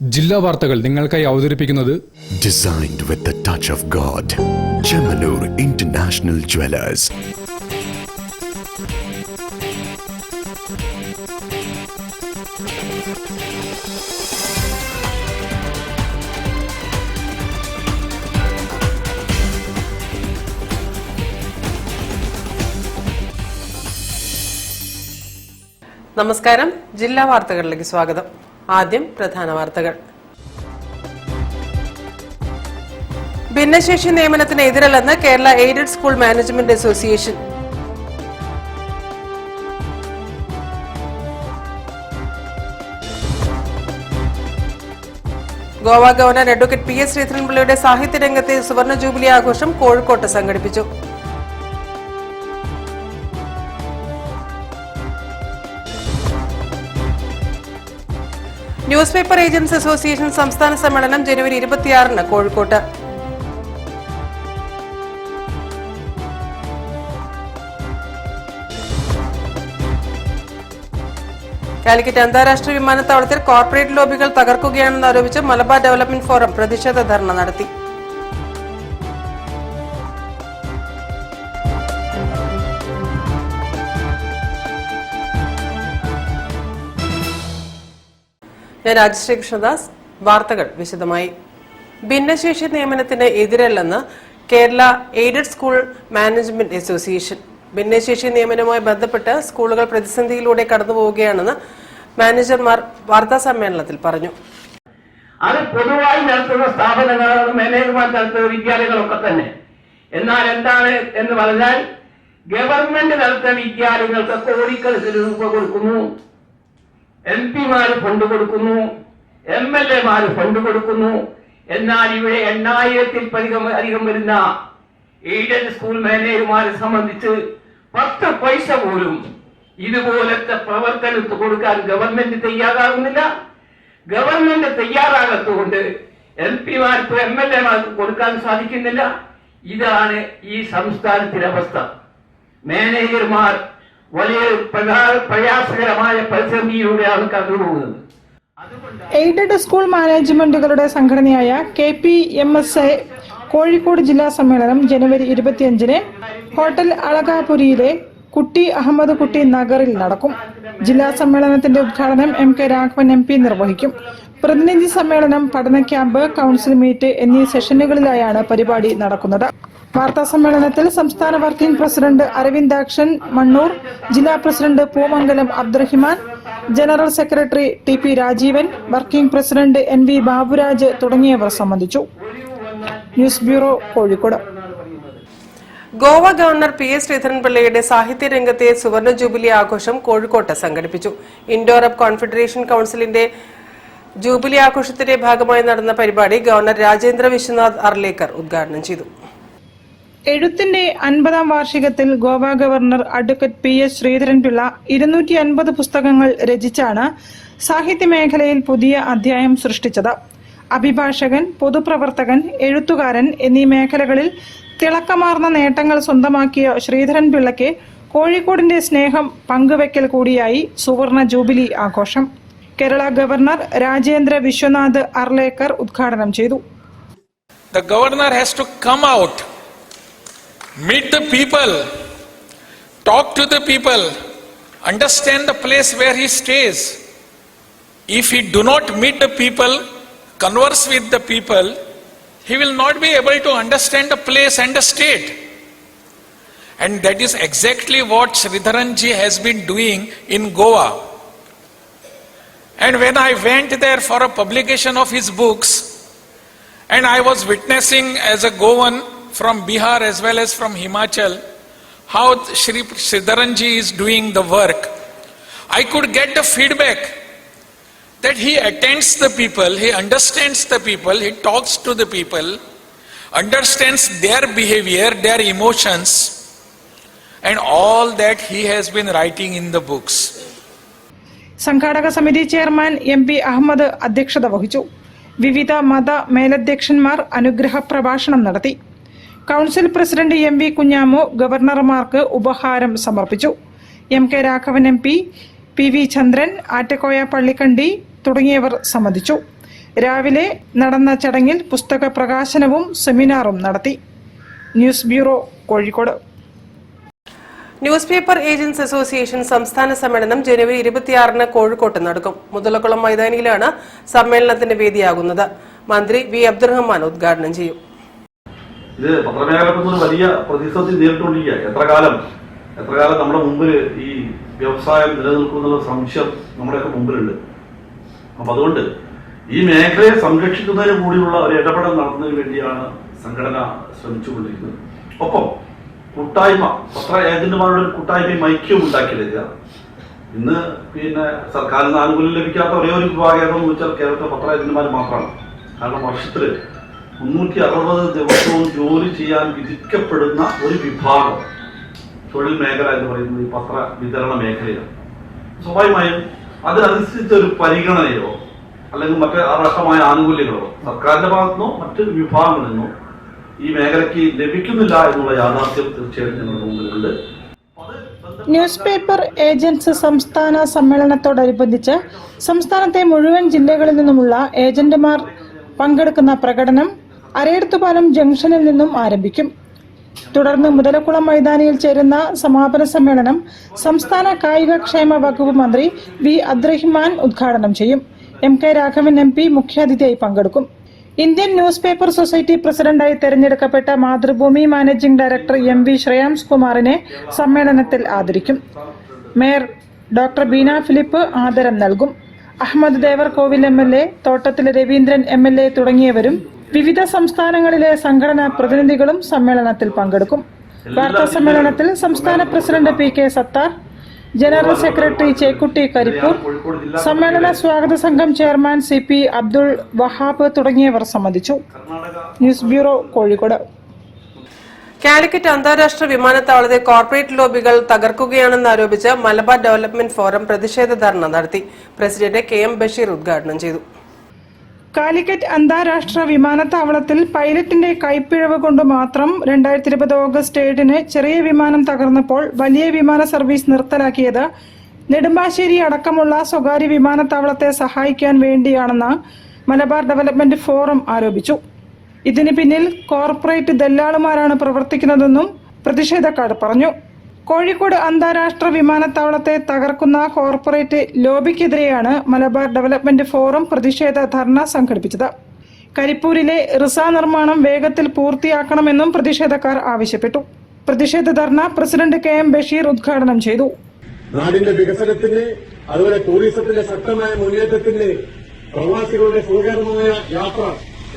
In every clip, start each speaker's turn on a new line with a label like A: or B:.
A: ജില്ലാ വാർത്തകൾ നിങ്ങൾക്കായി അവതരിപ്പിക്കുന്നത്
B: Designed with the touch of God. Chemanur International Jewelers.
C: നമസ്കാരം. ജില്ലാ വാർത്തകളിലേക്ക് സ്വാഗതം. ആദ്യം പ്രധാന വാർത്തകൾ. ഭിന്നശേഷി നിയമനത്തിന് എതിരല്ലെന്ന് Kerala aided school management association. Goa governor advocate P S ശ്രീധരൻപിള്ളയുടെ സാഹിത്യരംഗത്തെ സുവർണ ജൂബിലി ആഘോഷം കോഴിക്കോട്ട് സംഘടിപ്പിച്ചു. ന്യൂസ് പേപ്പർ ഏജന്റ്സ് അസോസിയേഷൻ സംസ്ഥാന സമ്മേളനം ജനുവരി 26-ന് കോഴിക്കോട്ട്. കാലിക്കറ്റ് അന്താരാഷ്ട്ര വിമാനത്താവളത്തിൽ കോർപ്പറേറ്റ് ലോബികൾ തകർക്കുകയാണെന്ന് ആരോപിച്ച് മലബാർ ഡെവലപ്മെന്റ് ഫോറം പ്രതിഷേധ ധർണ നടത്തി. ഞാൻ രാജശ്രീ കൃഷ്ണദാസ്. വാർത്തകൾ വിശദമായി. ഭിന്നശേഷി നിയമനത്തിന് എതിരല്ലെന്ന് Kerala aided school management association. ഭിന്നശേഷി നിയമനവുമായി ബന്ധപ്പെട്ട് സ്കൂളുകൾ പ്രതിസന്ധിയിലൂടെ കടന്നുപോവുകയാണെന്ന് മാനേജർമാർ വാർത്താ സമ്മേളനത്തിൽ പറഞ്ഞു.
D: അത് പൊതുവായി നടത്തുന്ന സ്ഥാപനങ്ങളാണ് മാനേജർമാർ നടത്തുന്ന വിദ്യാലയങ്ങളൊക്കെ തന്നെ. എന്നാൽ എന്താണ് എന്ന് പറഞ്ഞാൽ ഗവൺമെന്റ് നടത്തുന്ന വിദ്യാലയങ്ങൾക്ക് കോടിക്കണക്കിന് രൂപ കൊടുക്കുന്നു, MP-മാര് ഫണ്ട് കൊടുക്കുന്നു, MLA-മാര് ഫണ്ട് കൊടുക്കുന്നു. എന്നാൽ ഇവിടെ 8000-ൽ വരുന്ന എയ്ഡഡ് സ്കൂൾ മാനേജർമാരെ സംബന്ധിച്ച് 10 പൈസ പോലും ഇതുപോലത്തെ പ്രവർത്തനത്ത് കൊടുക്കാൻ ഗവൺമെന്റ് തയ്യാറാകുന്നില്ല. ഗവൺമെന്റ് തയ്യാറാകത്തുകൊണ്ട് MP-മാർക്കും MLA-മാർക്കും കൊടുക്കാൻ സാധിക്കുന്നില്ല. ഇതാണ് ഈ സംസ്ഥാനത്തിലെ അവസ്ഥ. മാനേജർമാർ വലിയ പ്രയാസകരമായ പ്രതിസന്ധിയിലൂടെയാണ് കടന്നുപോകുന്നത്.
E: എയ്ഡഡ് സ്കൂൾ മാനേജ്മെന്റുകളുടെ സംഘടനയായ KPMSA കോഴിക്കോട് ജില്ലാ സമ്മേളനം ജനുവരി 25-ന് ഹോട്ടൽ അളകാപുരിയിലെ കുട്ടി അഹമ്മദ് കുട്ടി നഗറിൽ നടക്കും. ജില്ലാ സമ്മേളനത്തിന്റെ ഉദ്ഘാടനം MK രാഘവൻ MP നിർവഹിക്കും. പ്രതിനിധി സമ്മേളനം, പഠന ക്യാമ്പ്, കൗൺസിൽ മീറ്റ് എന്നീ സെഷനുകളിലായാണ് പരിപാടി നടക്കുന്നത്. വാർത്താ സമ്മേളനത്തിൽ സംസ്ഥാന വർക്കിംഗ് പ്രസിഡന്റ് അരവിന്ദാക്ഷൻ മണ്ണൂർ, ജില്ലാ president Poomangalam Abdurahiman, general secretary TP Rajeevan, working president NV Baburaj തുടങ്ങിയവർ സംബന്ധിച്ചു. News bureau, Kozhikode.
C: Goa governor P S ശ്രീധരൻപിള്ളയുടെ സാഹിത്യരംഗത്തെ സുവർണ ജൂബിലി ആഘോഷം കോഴിക്കോട്ട് സംഘടിപ്പിച്ചു. ഇൻഡോ അറബ് കോൺഫെഡറേഷൻ കൌൺസിലിന്റെ ജൂബിലി ആഘോഷത്തിന്റെ ഭാഗമായി നടന്ന പരിപാടി ഗവർണർ രാജേന്ദ്ര വിശ്വനാഥ് അർലേക്കർ ഉദ്ഘാടനം ചെയ്തു.
E: എഴുത്തിന്റെ 50-ാം വാർഷികത്തിൽ Goa governor advocate P S Sreedharan Pillai 250 പുസ്തകങ്ങൾ രചിച്ചാണ് സാഹിത്യ മേഖലയിൽ പുതിയ അധ്യായം സൃഷ്ടിച്ചത്. അഭിഭാഷകൻ, പൊതുപ്രവർത്തകൻ, എഴുത്തുകാരൻ എന്നീ മേഖലകളിൽ തിളക്കമാർന്ന നേട്ടങ്ങൾ സ്വന്തമാക്കിയ ശ്രീധരൻപിള്ളയ്ക്ക് കോഴിക്കോടിന്റെ സ്നേഹം പങ്കുവെക്കൽ കൂടിയായി സുവർണ ജൂബിലി ആഘോഷം. കേരള ഗവർണർ രാജേന്ദ്ര വിശ്വനാഥ് അർലേക്കർ ഉദ്ഘാടനം ചെയ്തു.
F: The governor has to come out, meet the people, talk to the people, understand the place where he stays. If he do not meet the people, converse with the people, he will not be able to understand the place and the state. And that is exactly what Sridharanji has been doing in Goa. And when I went there for a publication of his books, and I was witnessing as a Goan from Bihar as well as from Himachal, how Sridharanji is doing the work, I could get the feedback that he attends the people, he understands the people, he talks to the people, understands their behavior, their emotions, and all that he has been writing in the books.
E: സംഘാടക സമിതി chairman MP Ahmed അധ്യക്ഷത വഹിച്ചു. വിവിധ മത മേലധ്യക്ഷന്മാർ അനുഗ്രഹ പ്രഭാഷണം നടത്തി. Council president MV Kunhamu ഗവർണർമാർക്ക് ഉപഹാരം സമർപ്പിച്ചു. MK രാഘവൻ MP, PV ചന്ദ്രൻ, ആറ്റക്കോയ പള്ളിക്കണ്ടി തുടങ്ങിയവർ സംബന്ധിച്ചു. രാവിലെ നടന്ന ചടങ്ങിൽ പുസ്തക പ്രകാശനവും സെമിനാറും നടത്തി. News bureau, Kozhikode.
C: News paper agents association സംസ്ഥാന സമ്മേളനം ജനുവരി 26-ന് കോഴിക്കോട്ട് നടക്കും. മുതലക്കുളം മൈതാനിയിലാണ് സമ്മേളനത്തിന്റെ വേദിയാകുന്നത്. മന്ത്രി വി അബ്ദുറഹ്മാൻ ഉദ്ഘാടനം ചെയ്യും.
G: ഇത് പത്രമേഖലക്കൊരു വലിയ പ്രതിസന്ധി നേരിട്ടുകൊണ്ടിരിക്കുക. എത്ര കാലം നമ്മുടെ മുമ്പിൽ ഈ വ്യവസായം നിലനിൽക്കുന്നുള്ള സംശയം നമ്മുടെയൊക്കെ മുമ്പിലുണ്ട്. അപ്പൊ അതുകൊണ്ട് ഈ മേഖലയെ സംരക്ഷിക്കുന്നതിന് കൂടിയുള്ള ഒരു ഇടപെടൽ നടത്തുന്നതിന് വേണ്ടിയാണ് സംഘടന ശ്രമിച്ചുകൊണ്ടിരിക്കുന്നത്. ഒപ്പം കൂട്ടായ്മ, പത്ര ഏജന്റുമാരുടെ ഒരു കൂട്ടായ്മയും ഐക്യവും ഉണ്ടാക്കിയെടുക്കുക. ഇന്ന് സർക്കാരിൽ നിന്ന് ആനുകൂല്യം ലഭിക്കാത്ത ഒരേ ഒരു വിഭാഗം ഏതെന്ന് വെച്ചാൽ കേരളത്തിലെ പത്ര ഏജന്റുമാർ മാത്രമാണ്. കാരണം വർഷത്തില് 360 ദിവസവും ജോലി ചെയ്യാൻ വിധിക്കപ്പെടുന്ന ഒരു വിഭാഗം തൊഴിൽ മേഖല എന്ന് പറയുന്നത് ഈ പത്ര വിതരണ മേഖലയാണ്. സ്വാഭാവികമായും അതിനനുസരിച്ച് ഒരു പരിഗണനയോ അല്ലെങ്കിൽ മറ്റ് അർഹമായ ആനുകൂല്യങ്ങളോ സർക്കാരിന്റെ ഭാഗത്തുനിന്നോ മറ്റ് വിഭാഗങ്ങളിൽ നിന്നോ ഈ മേഖലയ്ക്ക് ലഭിക്കുന്നില്ല എന്നുള്ള യാഥാർത്ഥ്യം തീർച്ചയായിട്ടും ഞങ്ങളുടെ മുമ്പിലുണ്ട്.
E: ന്യൂസ് പേപ്പർ ഏജന്റ്സ് സംസ്ഥാന സമ്മേളനത്തോടനുബന്ധിച്ച് സംസ്ഥാനത്തെ മുഴുവൻ ജില്ലകളിൽ നിന്നുമുള്ള ഏജന്റുമാർ പങ്കെടുക്കുന്ന പ്രകടനം അരയടുത്തുപാലം ജംഗ്ഷനിൽ നിന്നും ആരംഭിക്കും. തുടർന്ന് മുതലക്കുളം മൈതാനിയിൽ ചേരുന്ന സമാപന സമ്മേളനം സംസ്ഥാന കായികക്ഷേമ വകുപ്പ് മന്ത്രി വി അബ്ദുറഹ്മാൻ ഉദ്ഘാടനം ചെയ്യും. MK രാഘവൻ MP മുഖ്യാതിഥിയായി പങ്കെടുക്കും. ഇന്ത്യൻ ന്യൂസ് പേപ്പർ സൊസൈറ്റി പ്രസിഡന്റായി തെരഞ്ഞെടുക്കപ്പെട്ട Mathrubhumi managing director MV Shreyams കുമാറിനെ സമ്മേളനത്തിൽ ആദരിക്കും. മേയർ ഡോക്ടർ ബീന ഫിലിപ്പ് ആദരം നൽകും. അഹമ്മദ് ദേവർകോവിൽ MLA, തോട്ടത്തിൽ രവീന്ദ്രൻ MLA തുടങ്ങിയവരും വിവിധ സംസ്ഥാനങ്ങളിലെ സംഘടനാ പ്രതിനിധികളും സമ്മേളനത്തിൽ പങ്കെടുക്കും. വാർത്താ സമ്മേളനത്തിൽ സംസ്ഥാന president PK Sattar, general secretary Chekkutty Karippur, സമ്മേളന സ്വാഗത സംഘം ചെയർമാൻ CP അബ്ദുൾ വഹാബ് തുടങ്ങിയവർ സംബന്ധിച്ചു. News bureau, Kozhikode.
C: കാലിക്കറ്റ് അന്താരാഷ്ട്ര വിമാനത്താവളത്തെ കോർപ്പറേറ്റ് ലോബികൾ തകർക്കുകയാണെന്ന് ആരോപിച്ച് മലബാർ ഡെവലപ്മെന്റ് ഫോറം പ്രതിഷേധ ധർണ നടത്തി. പ്രസിഡന്റ് KM ബഷീർ ഉദ്ഘാടനം ചെയ്തു.
E: കാലിക്കറ്റ് അന്താരാഷ്ട്ര വിമാനത്താവളത്തിൽ പൈലറ്റിന്റെ കൈപ്പിഴവ് കൊണ്ട് മാത്രം 2020 ഓഗസ്റ്റ് 7-ന് ചെറിയ വിമാനം തകർന്നപ്പോൾ വലിയ വിമാന സർവീസ് നിർത്തലാക്കിയത് നെടുമ്പാശ്ശേരി അടക്കമുള്ള സ്വകാര്യ വിമാനത്താവളത്തെ സഹായിക്കാൻ വേണ്ടിയാണെന്ന് മലബാർ ഡെവലപ്മെന്റ് ഫോറം ആരോപിച്ചു. ഇതിന് പിന്നിൽ കോർപ്പറേറ്റ് ദല്ലാളുമാരാണ് പ്രവർത്തിക്കുന്നതെന്നും പ്രതിഷേധക്കാർ പറഞ്ഞു. കോഴിക്കോട് അന്താരാഷ്ട്ര വിമാനത്താവളത്തെ തകർക്കുന്ന കോർപ്പറേറ്റ് ലോബിക്കെതിരെയാണ് മലബാർ ഡെവലപ്മെന്റ് ഫോറം പ്രതിഷേധ ധർണ സംഘടിപ്പിച്ചത്. കരിപ്പൂരിലെ റിസ നിർമ്മാണം വേഗത്തിൽ പൂർത്തിയാക്കണമെന്നും പ്രതിഷേധക്കാർ ആവശ്യപ്പെട്ടു. പ്രതിഷേധ ധർണ പ്രസിഡന്റ് KM ബഷീർ ഉദ്ഘാടനം ചെയ്തു.
H: നാടിന്റെ വികസനത്തിന്, അതുപോലെ ടൂറിസത്തിന്റെ ശക്തമായ മുന്നേറ്റത്തിന്, പ്രവാസികളുടെ സുഖകരമായ യാത്ര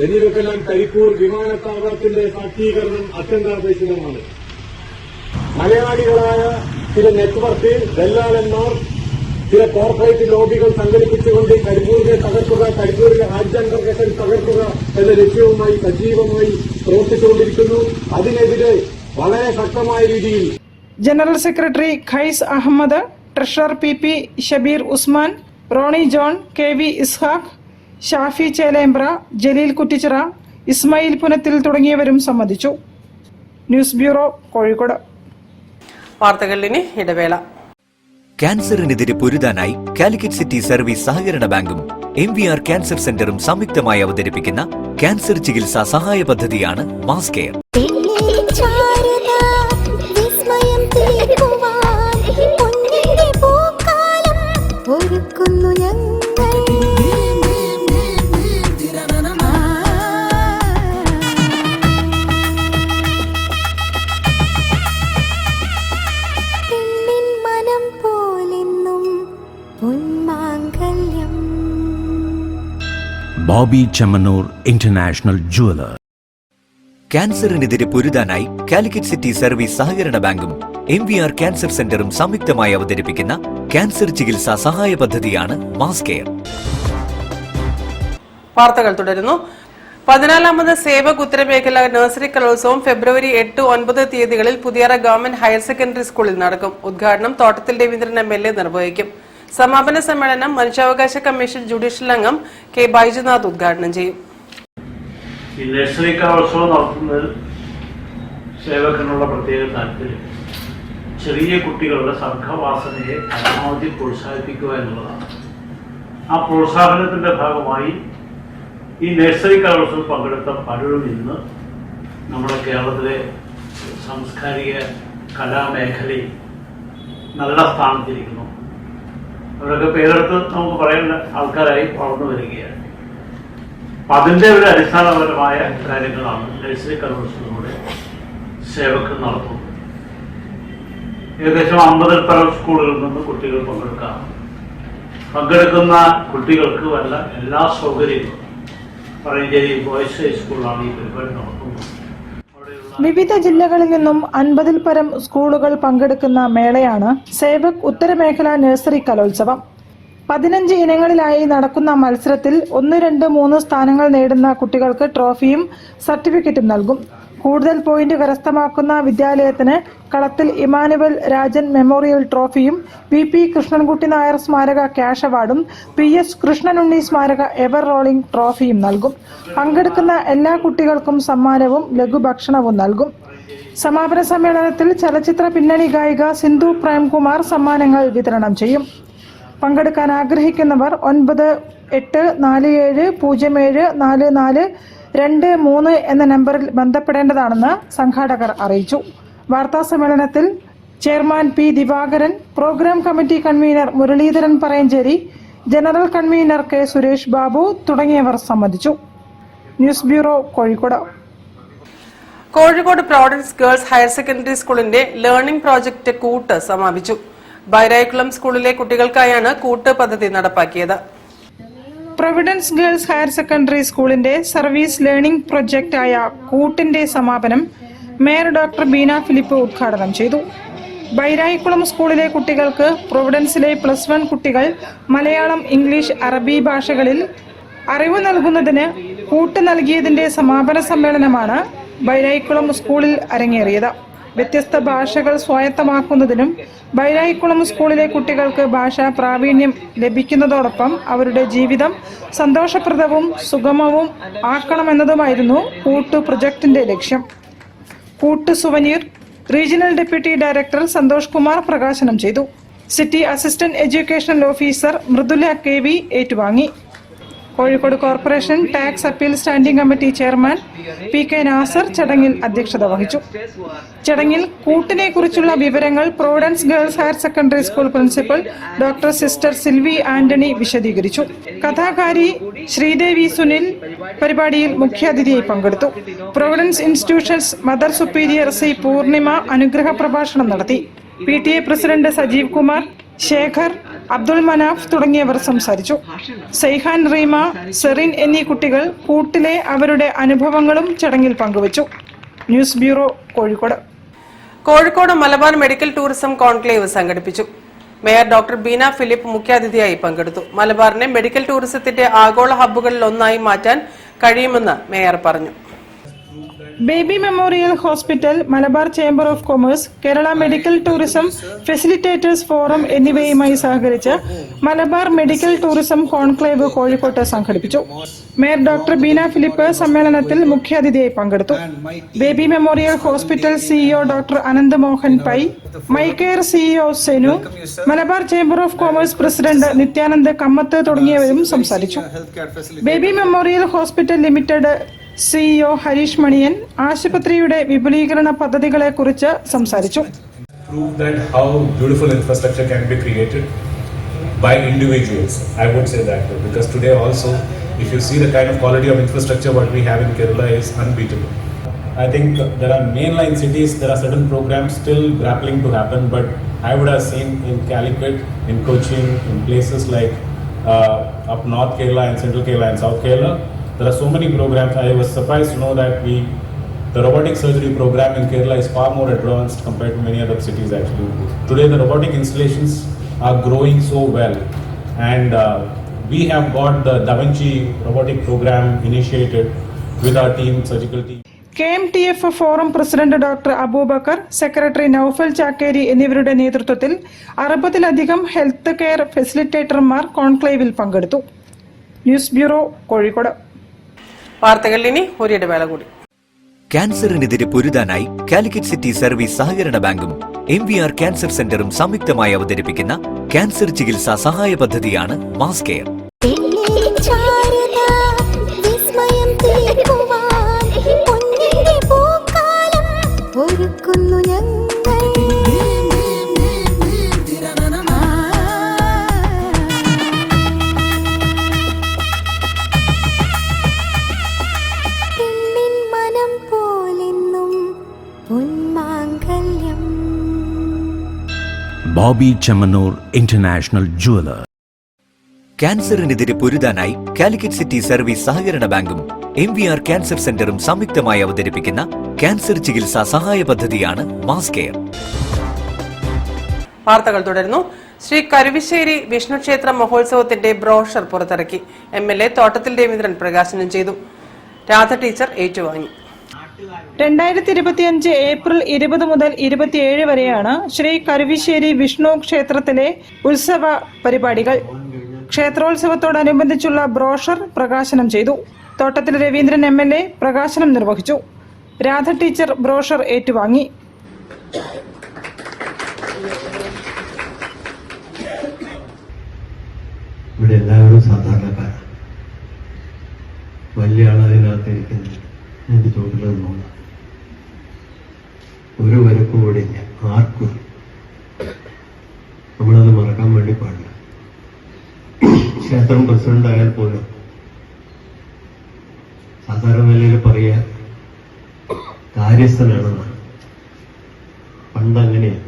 H: എന്നിവയ്ക്കെല്ലാം കരിപ്പൂർ വിമാനത്താവളത്തിന്റെ ശാക്തീകരണം അത്യന്താപേക്ഷിതമാണ്. മലയാളികളായ ചില നെറ്റ്വർക്ക് ദല്ലാളന്മാർ, ചില കോർപ്പറേറ്റ് ലോബികൾ സംഘടിപ്പിച്ചുകൊണ്ട് കരിപ്പൂരിനെ തകർക്കുക, കരിപ്പൂരിലെ രാജ്യാന്തർഗത തകർക്കുക എന്ന ലക്ഷ്യവുമായി സജീവമായി പ്രവർത്തിച്ചുകൊണ്ടിരിക്കുന്നു. അതിനെതിരെ വളരെ ശക്തമായ രീതിയിൽ
E: general secretary Qais Ahmed, treasurer PP Shabeer Usman, Roni John, KV Ishaq, Shafi Chelembra, Jaleel Kuttichira, Ismail Punathil തുടങ്ങിയവരും സംബന്ധിച്ചു. News bureau, Kozhikode.
C: വാർത്തകളിന് ഇടവേള.
I: ക്യാൻസറിനെതിരെ പൊരുതാനായി കാലിക്കറ്റ് സിറ്റി സർവീസ് സഹകരണ ബാങ്കും MVR ക്യാൻസർ സെന്ററും സംയുക്തമായി അവതരിപ്പിക്കുന്ന ക്യാൻസർ ചികിത്സാ സഹായ പദ്ധതിയാണ് mass care.
B: Boby Chemmanur international jeweller.
I: ക്യാൻസറിനെതിരെ പൊരുതാനായി കാലിക്കറ്റ് സിറ്റി സർവീസ് സഹകരണ ബാങ്കും MVR ക്യാൻസർ സെന്ററും സംയുക്തമായി അവതരിപ്പിക്കുന്ന ക്യാൻസർ ചികിത്സാ സഹായ പദ്ധതിയാണ് മാസ് കെയർ.
C: വാർത്തകൾ തുടരുന്നു. 14ാമത് സേവക് ഉത്തരമേഖല നഴ്സറി കലോത്സവം ഫെബ്രുവരി 8, 9 തീയതികളിൽ പുതിയറ ഗവൺമെന്റ് ഹയർ സെക്കൻഡറി സ്കൂളിൽ നടക്കും. ഉദ്ഘാടനം തോട്ടത്തിൽ രവീന്ദ്രൻ MLA നിർവഹിക്കും. സമാപന സമ്മേളനം മനുഷ്യാവകാശ കമ്മീഷൻ ജുഡീഷ്യൽ അംഗം K ബൈജുനാഥ് ഉദ്ഘാടനം ചെയ്യും.
G: ഈ നഴ്സറി കലോത്സവം നടത്തുന്നതിൽ സേവകനുള്ള പ്രത്യേക താല്പര്യം ചെറിയ കുട്ടികളുടെ സംഘവാസനയെ പരമാവധി പ്രോത്സാഹിപ്പിക്കുക എന്നുള്ളതാണ്. ആ പ്രോത്സാഹനത്തിന്റെ ഭാഗമായി ഈ നഴ്സറി കലോത്സവത്തിൽ പങ്കെടുത്ത പലരും ഇന്ന് നമ്മുടെ കേരളത്തിലെ സാംസ്കാരിക കലാമേഖലയിൽ നല്ല സ്ഥാനത്തിരിക്കുന്നു. അവരൊക്കെ പേരെടുത്ത് നമുക്ക് പറയേണ്ട ആൾക്കാരായി വളർന്നു വരികയാണ്. അപ്പം അതിൻ്റെ ഒരു അടിസ്ഥാനപരമായ കാര്യങ്ങളാണ് നഴ്സറി കലോത്സവത്തിലൂടെ സേവകർ നടത്തുന്നത്. ഏകദേശം 50-ൽ പരം സ്കൂളുകളിൽ നിന്ന് കുട്ടികൾ പങ്കെടുക്കുന്ന കുട്ടികൾക്ക് വല്ല എല്ലാ സൗകര്യങ്ങളും പറയഞ്ചേരി ബോയ്സ് ഹൈസ്കൂളിലാണ് ഈ പരിപാടി നടത്തുന്നത്.
E: വിവിധ ജില്ലകളിൽ നിന്നും 50-ൽ പരം സ്കൂളുകൾ പങ്കെടുക്കുന്ന മേളയാണ് സേവക് ഉത്തരമേഖല നഴ്സറി കലോത്സവം. 15 ഇനങ്ങളിലായി നടക്കുന്ന മത്സരത്തിൽ 1, 2, 3 സ്ഥാനങ്ങൾ നേടുന്ന കുട്ടികൾക്ക് ട്രോഫിയും സർട്ടിഫിക്കറ്റും നൽകും. കൂടുതൽ പോയിന്റ് കരസ്ഥമാക്കുന്ന വിദ്യാലയത്തിന് കളത്തിൽ ഇമാനുവൽ രാജൻ മെമ്മോറിയൽ ട്രോഫിയും VP കൃഷ്ണൻകുട്ടി നായർ സ്മാരക ക്യാഷ് അവാർഡും PS കൃഷ്ണനുണ്ണി സ്മാരക എവർ റോളിംഗ് ട്രോഫിയും നൽകും. പങ്കെടുക്കുന്ന എല്ലാ കുട്ടികൾക്കും സമ്മാനവും ലഘുഭക്ഷണവും നൽകും. സമാപന സമ്മേളനത്തിൽ ചലച്ചിത്ര പിന്നണി ഗായിക സിന്ധു പ്രേംകുമാർ സമ്മാനങ്ങൾ വിതരണം ചെയ്യും. പങ്കെടുക്കാൻ ആഗ്രഹിക്കുന്നവർ 9847074423 എന്ന നമ്പറിൽ ബന്ധപ്പെടേണ്ടതാണെന്ന് സംഘാടകർ അറിയിച്ചു. വാർത്താ സമ്മേളനത്തിൽ chairman P. Divakaran, programme committee convener Muraleedharan Parayanchery, general convener K. Suresh Babu തുടങ്ങിയവർ സംബന്ധിച്ചു. News bureau, Kozhikode.
C: Kozhikode Providence Girls Higher Secondary സ്കൂളിന്റെ ലേണിംഗ് പ്രോജക്ട് കൂട്ട് സമാപിച്ചു. ബൈരായിക്കുളം സ്കൂളിലെ കുട്ടികൾക്കായാണ് കൂട്ട് പദ്ധതി നടപ്പാക്കിയത്.
E: പ്രൊവിഡൻസ് ഗേൾസ് ഹയർ സെക്കൻഡറി സ്കൂളിന്റെ സർവീസ് ലേണിംഗ് പ്രൊജക്റ്റായ കൂട്ടിന്റെ സമാപനം മേയർ ഡോക്ടർ ബീന ഫിലിപ്പ് ഉദ്ഘാടനം ചെയ്തു. ബൈരായിക്കുളം സ്കൂളിലെ കുട്ടികൾക്ക് പ്രൊവിഡൻസിലെ +1 കുട്ടികൾ മലയാളം, ഇംഗ്ലീഷ്, അറബി ഭാഷകളിൽ അറിവ് നൽകുന്നതിന് കൂട്ട് നൽകിയതിന്റെ സമാപന സമ്മേളനമാണ് ബൈരായിക്കുളം സ്കൂളിൽ അരങ്ങേറിയത്. വ്യത്യസ്ത ഭാഷകൾ സ്വായത്തമാക്കുന്നതിനും ബൈരായിക്കുളം സ്കൂളിലെ കുട്ടികൾക്ക് ഭാഷാ പ്രാവീണ്യം ലഭിക്കുന്നതോടൊപ്പം അവരുടെ ജീവിതം സന്തോഷപ്രദവും സുഗമവും ആക്കണമെന്നതുമായിരുന്നു കൂട്ട് പ്രൊജക്ടിന്റെ ലക്ഷ്യം. Koottu souvenir regional deputy director Santhosh Kumar പ്രകാശനം ചെയ്തു. City assistant educational officer Mridula KV ഏറ്റുവാങ്ങി. Kozhikode corporation tax appeal standing committee chairman PK Nasar ചടങ്ങിൽ അധ്യക്ഷത വഹിച്ചു. ചടങ്ങിൽ കൂട്ടിനെ കുറിച്ചുള്ള വിവരങ്ങൾ Providence Girls Higher Secondary school principal doctor sister Silvy Antony വിശദീകരിച്ചു. കഥാകാരി ശ്രീദേവി സുനിൽ പരിപാടിയിൽ മുഖ്യാതിഥിയായി പങ്കെടുത്തു. Providence institutions mother superior C. Poornima അനുഗ്രഹ പ്രഭാഷണം നടത്തി. PTA പ്രസിഡന്റ് സജീവ് കുമാർ, ശേഖർ, അബ്ദുൾ മനാഫ് തുടങ്ങിയവർ സംസാരിച്ചു. സൈഹാൻ, റീമ, സെറിൻ എന്നീ കുട്ടികൾ കൂട്ടിലെ അവരുടെ അനുഭവങ്ങളും ചടങ്ങിൽ പങ്കുവച്ചു. News bureau, Kozhikode.
C: Kozhikode Malabar medical tourism conclave സംഘടിപ്പിച്ചു. മേയർ ഡോക്ടർ ബീന ഫിലിപ്പ് മുഖ്യാതിഥിയായി പങ്കെടുത്തു. മലബാറിനെ മെഡിക്കൽ ടൂറിസത്തിന്റെ ആഗോള ഹബ്ബുകളിൽ ഒന്നായി മാറ്റാൻ കഴിയുമെന്ന് മേയർ പറഞ്ഞു.
E: Baby memorial hospital, Malabar chamber of commerce, Kerala medical tourism facilitators forum എന്നിവയുമായി സഹകരിച്ച് മലബാർ മെഡിക്കൽ ടൂറിസം കോൺക്ലേവ് കോഴിക്കോട്ട് സംഘടിപ്പിച്ചു. മേയർ ഡോക്ടർ ബീന ഫിലിപ്പ് സമ്മേളനത്തിൽ മുഖ്യാതിഥിയായി പങ്കെടുത്തു. Baby memorial hospital CEO doctor Anant Mohan Pai, MyCare CEO Senu, Malabar chamber of commerce president Nithyanand Kamath തുടങ്ങിയവരും സംസാരിച്ചു. Baby memorial hospital limited CEO Harish Maniyan ആശുപത്രിയുടെ വിപുലീകരണ പദ്ധതികളെക്കുറിച്ച് സംസാരിച്ചു.
J: Prove that how beautiful infrastructure can be created by individuals. I would say that because today also, if you see the kind of quality of infrastructure what we have in Kerala is unbeatable. I think there are mainline cities, there are certain programs still grappling to happen, but I would have seen in Calicut, in Cochin, in places like up North Kerala and Central Kerala and South Kerala, there are so many programs. I was surprised to know that the robotic surgery program in Kerala is far more advanced compared to many other cities actually. Today the robotic installations are growing so well, and we have got the Da Vinci robotic program initiated with our team, surgical team.
E: KMTF forum president doctor Aboobacker, secretary Noufal Chakkeri എന്നിവരുടെ നേതൃത്വത്തിൽ 60-ലധികം health care ഫെസിലിറ്റേറ്റർമാർ കോൺക്ലേവിൽ പങ്കെടുത്തു. News bureau, Kozhikode.
C: വാർത്തകൾ ഇനി ഒരിടവേള കൂടി.
I: ക്യാൻസറിനെതിരെ പൊരുതാനായി കാലിക്കറ്റ് സിറ്റി സർവീസ് സഹകരണ ബാങ്കും MVR ക്യാൻസർ സെന്ററും സംയുക്തമായി അവതരിപ്പിക്കുന്ന ക്യാൻസർ ചികിത്സാ സഹായ പദ്ധതിയാണ് mass care.
B: Bobby Chemanur International Jeweler.
I: ക്യാൻസറിനെതിരെ പൊരുതാനായി കാലിക്കറ്റ് സിറ്റി സർവീസ് സഹകരണ ബാങ്കും MVR ക്യാൻസർ സെന്ററും സംയുക്തമായി അവതരിപ്പിക്കുന്ന ക്യാൻസർ ചികിത്സാ സഹായ പദ്ധതിയാണ് മാസ് കെയർ.
C: വാർത്തകൾ തുടരുന്നു. ശ്രീ കരുവശ്ശേരി വിഷ്ണു ക്ഷേത്ര മഹോത്സവത്തിന്റെ ബ്രോഷർ പുറത്തിറക്കി. MLA തോട്ടത്തിൽ രവീന്ദ്രൻ പ്രകാശനം ചെയ്തു. രാധ ടീച്ചർ ഏറ്റുവാങ്ങി.
E: 2025 ഏപ്രിൽ 20 മുതൽ 27 വരെയാണ് ശ്രീ കരുവശ്ശേരി വിഷ്ണു ക്ഷേത്രത്തിലെ ഉത്സവ പരിപാടികൾ. ക്ഷേത്രോത്സവത്തോടനുബന്ധിച്ചുള്ള ബ്രോഷർ പ്രകാശനം ചെയ്തു. തോട്ടത്തിൽ രവീന്ദ്രൻ MLA പ്രകാശനം നിർവഹിച്ചു. രാധ ടീച്ചർ ബ്രോഷർ ഏറ്റുവാങ്ങി.
H: ഇവിടെ എല്ലാവരും സാധാരണക്കാരാണ്. വലിയ ആളതിനകത്ത് ഇരിക്കുന്നത് എനിക്ക് ചോദിക്കുന്നത് നോക്കാം. ഒരു വരക്കും ഇവിടെ ഇല്ല, ആർക്കും. നമ്മളത് മറക്കാൻ വേണ്ടി പാടില്ല. ക്ഷേത്രം പ്രസിഡന്റ് ആയാൽ പോലും സാധാരണ നിലയിൽ പറയുക കാര്യസ്ഥനാണെന്നാണ്. പണ്ട് അങ്ങനെയാണ്.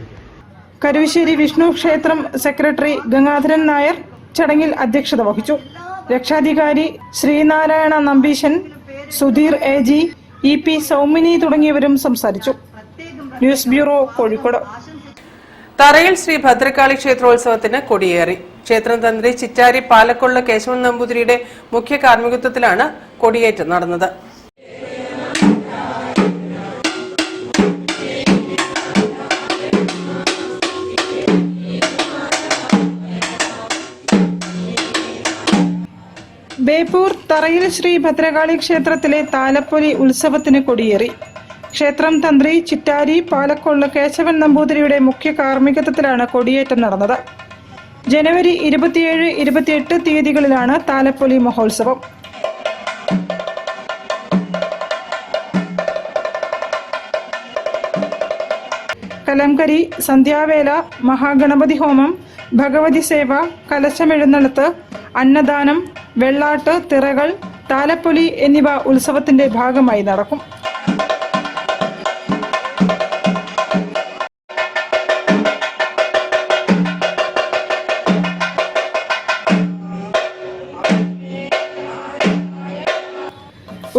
E: കരുവശ്ശേരി വിഷ്ണു ക്ഷേത്രം സെക്രട്ടറി ഗംഗാധരൻ നായർ ചടങ്ങിൽ അധ്യക്ഷത വഹിച്ചു. രക്ഷാധികാരി ശ്രീനാരായണ നമ്പീശൻ, സുധീർ AG, EP സൗമിനി തുടങ്ങിയവരും സംസാരിച്ചു. News bureau, Kozhikode.
C: തറയിൽ ശ്രീ ഭദ്രകാളി ക്ഷേത്രോത്സവത്തിന് കൊടിയേറി. ക്ഷേത്രം തന്ത്രി ചിറ്റാരി പാലക്കൊള്ള കേശവൻ നമ്പൂതിരിയുടെ മുഖ്യ കാർമ്മികത്വത്തിലാണ് കൊടിയേറ്റം നടന്നത്.
E: ബേപ്പൂർ തറയിൽ ശ്രീ ഭദ്രകാളി ക്ഷേത്രത്തിലെ താലപ്പൊലി ഉത്സവത്തിന് കൊടിയേറി. ക്ഷേത്രം തന്ത്രി ചിറ്റാരി പാലക്കൊള്ള കേശവൻ നമ്പൂതിരിയുടെ മുഖ്യ കാർമ്മികത്വത്തിലാണ് കൊടിയേറ്റം നടന്നത്. ജനുവരി 27, 28 തീയതികളിലാണ് താലപ്പൊലി മഹോത്സവം. കലംകരി, സന്ധ്യാവേല, മഹാഗണപതി ഹോമം, ഭഗവതി സേവ, കലശമെഴുന്നള്ളത്ത്, അന്നദാനം, വെള്ളാട്ട്, തിറകൾ, താലപ്പൊലി എന്നിവ ഉത്സവത്തിന്റെ ഭാഗമായി നടക്കും.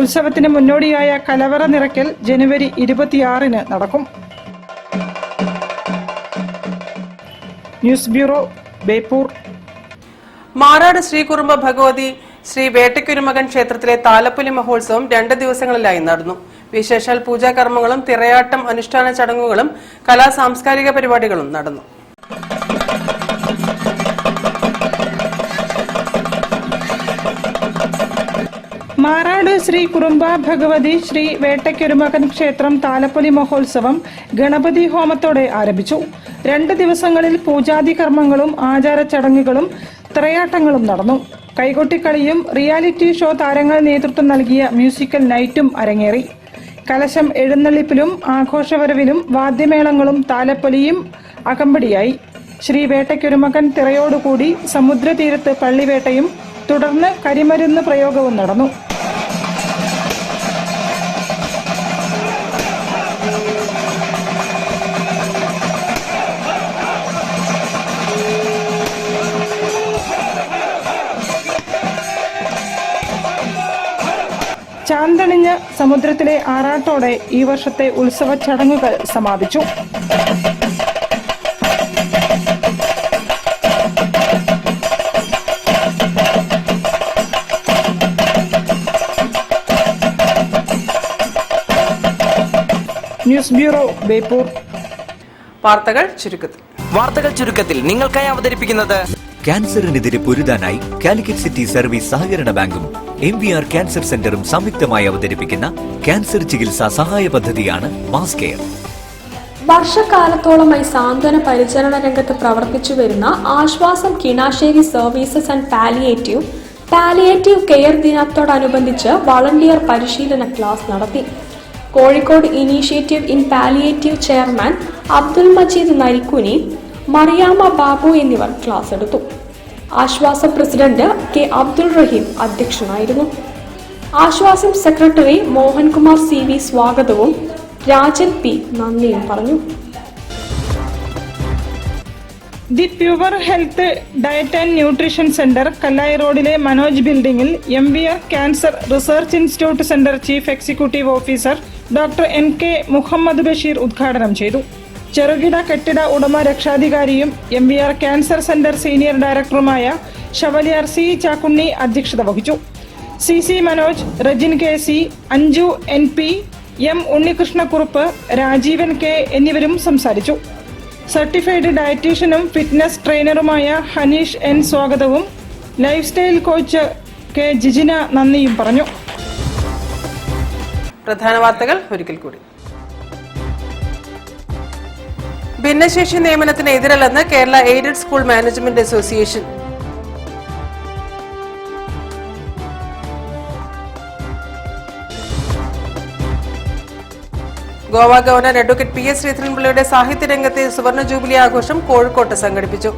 E: ഉത്സവത്തിന് മുന്നോടിയായ കലവറ നിറയ്ക്കൽ ജനുവരി 26 നടക്കും. News bureau, Beypore.
C: മാറാട് ശ്രീ കുറുമ്പ ഭഗവതി ശ്രീ വേട്ടയ്ക്കൊരുമകൻ ക്ഷേത്രത്തിലെ താലപ്പൊലി മഹോത്സവം 2 ദിവസങ്ങളിലായി നടന്നു. വിശേഷാൽ പൂജാകർമ്മങ്ങളും തിറയാട്ടം അനുഷ്ഠാന ചടങ്ങുകളും കലാ സാംസ്കാരിക പരിപാടികളും നടന്നു.
E: മാറാട് ശ്രീ കുറുമ്പ ഭഗവതി ശ്രീ വേട്ടയ്ക്കൊരുമകൻ ക്ഷേത്രം താലപ്പൊലി മഹോത്സവം ഗണപതി ഹോമത്തോടെ ആരംഭിച്ചു. 2 ദിവസങ്ങളിൽ പൂജാതി കർമ്മങ്ങളും ആചാര ചടങ്ങുകളും തിറയാട്ടങ്ങളും നടന്നു. കൈകൊട്ടിക്കളിയും റിയാലിറ്റി ഷോ താരങ്ങൾ നേതൃത്വം നൽകിയ മ്യൂസിക്കൽ നൈറ്റും അരങ്ങേറി. കലശം എഴുന്നള്ളിപ്പിലും ആഘോഷവരവിലും വാദ്യമേളങ്ങളും താലപ്പൊലിയും അകമ്പടിയായി. ശ്രീ വേട്ടയ്ക്കൊരുമകൻ തിറയോടുകൂടി സമുദ്രതീരത്ത് പള്ളിവേട്ടയും തുടർന്ന് കരിമരുന്ന് പ്രയോഗവും നടന്നു. ചാന്തണിഞ്ഞ സമുദ്രത്തിലെ ആറാട്ടോടെ ഈ വർഷത്തെ ഉത്സവ ചടങ്ങുകൾ സമാപിച്ചു. News bureau, Beypore.
C: വാർത്തകൾ ചുരുക്കത്തിൽ
K: നിങ്ങൾക്കായി അവതരിപ്പിക്കുന്നത്
I: ക്യാൻസറിനെതിരെ പൊരുതാനായി കാലിക്കറ്റ് സിറ്റി സർവീസ് സഹകരണ ബാങ്കും MVR ക്യാൻസർ സെന്ററും സംയുക്തമായി അവതരിപ്പിക്കുന്ന ക്യാൻസർ ചികിത്സാ സഹായ പദ്ധതിയാണ് മാസ് കെയർ.
L: വർഷക്കാലത്തോളമായി സാന്ത്വന പരിചരണ രംഗത്ത് പ്രവർത്തിച്ചു വരുന്ന ആശ്വാസം Kinassery services and palliative care ദിനത്തോടനുബന്ധിച്ച് വളണ്ടിയർ പരിശീലന ക്ലാസ് നടത്തി. Kozhikode initiative in palliative chairman Abdul Majeed Narikkuni, Mariyamma Babu എന്നിവർ ക്ലാസ് എടുത്തു. ആശ്വാസം പ്രസിഡന്റ് K. അബ്ദുൾ റഹീം അധ്യക്ഷനായിരുന്നു. ആശ്വാസം സെക്രട്ടറി മോഹൻകുമാർ CV സ്വാഗതവും രാജൻ P. നന്ദിയും പറഞ്ഞു.
E: The pure health diet and nutrition centre Kallai road Manoj ബിൽഡിംഗിൽ MVR cancer research institute centre chief executive officer doctor NK Muhammad Basheer ഉദ്ഘാടനം ചെയ്തു. ചെറുകിട കെട്ടിട ഉടമ രക്ഷാധികാരിയും MVR ക്യാൻസർ സെന്റർ സീനിയർ ഡയറക്ടറുമായ ഷവലിയാർ C ചാക്കുണ്ണി അധ്യക്ഷത വഹിച്ചു. CC Manoj, Rajin KC, Anju NP, M Unnikrishnakurup, Rajeevan K എന്നിവരും സംസാരിച്ചു. സർട്ടിഫൈഡ് ഡയറ്റീഷ്യനും ഫിറ്റ്നസ് ട്രെയിനറുമായ ഹനീഷ് N സ്വാഗതവും lifestyle coach K Jijina നന്ദിയും പറഞ്ഞു.
C: പ്രധാന വാർത്തകൾ ഒരിക്കൽ കൂടി. ഭിന്നശേഷി നിയമനത്തിന് എതിരല്ലെന്ന് Kerala aided school management association. Goa governor advocate PS ശ്രീധരൻപിള്ളയുടെ സാഹിത്യരംഗത്തെ സുവർണ ജൂബിലി ആഘോഷം കോഴിക്കോട്ട് സംഘടിപ്പിച്ചു.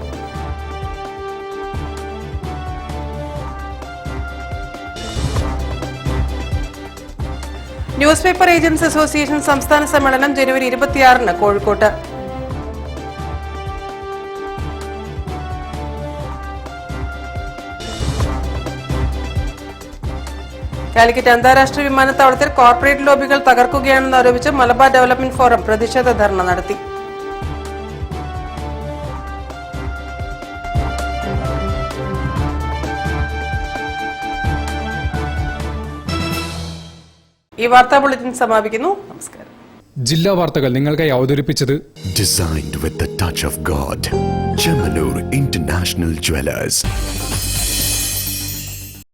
C: ന്യൂസ് പേപ്പർ ഏജന്റ്സ് അസോസിയേഷൻ സംസ്ഥാന സമ്മേളനം ജനുവരി 26-ന് കോഴിക്കോട്ട്. കാലിക്കറ്റ് അന്താരാഷ്ട്ര വിമാനത്താവളത്തിൽ കോർപ്പറേറ്റ് ലോബികൾ തകർക്കുകയാണെന്ന് ആരോപിച്ച് മലബാർ ഡെവലപ്മെന്റ് ഫോറം പ്രതിഷേധ ധർണ നടത്തി. ഈ വാർത്താ ബുള്ളറ്റിൻ സമാപിക്കുന്നു. നമസ്കാരം.
A: ജില്ലാ വാർത്തകൾ നിങ്ങൾക്കായി അവതരിപ്പിച്ചത്
B: Designed with the touch of God. Chemanur International Jewelers.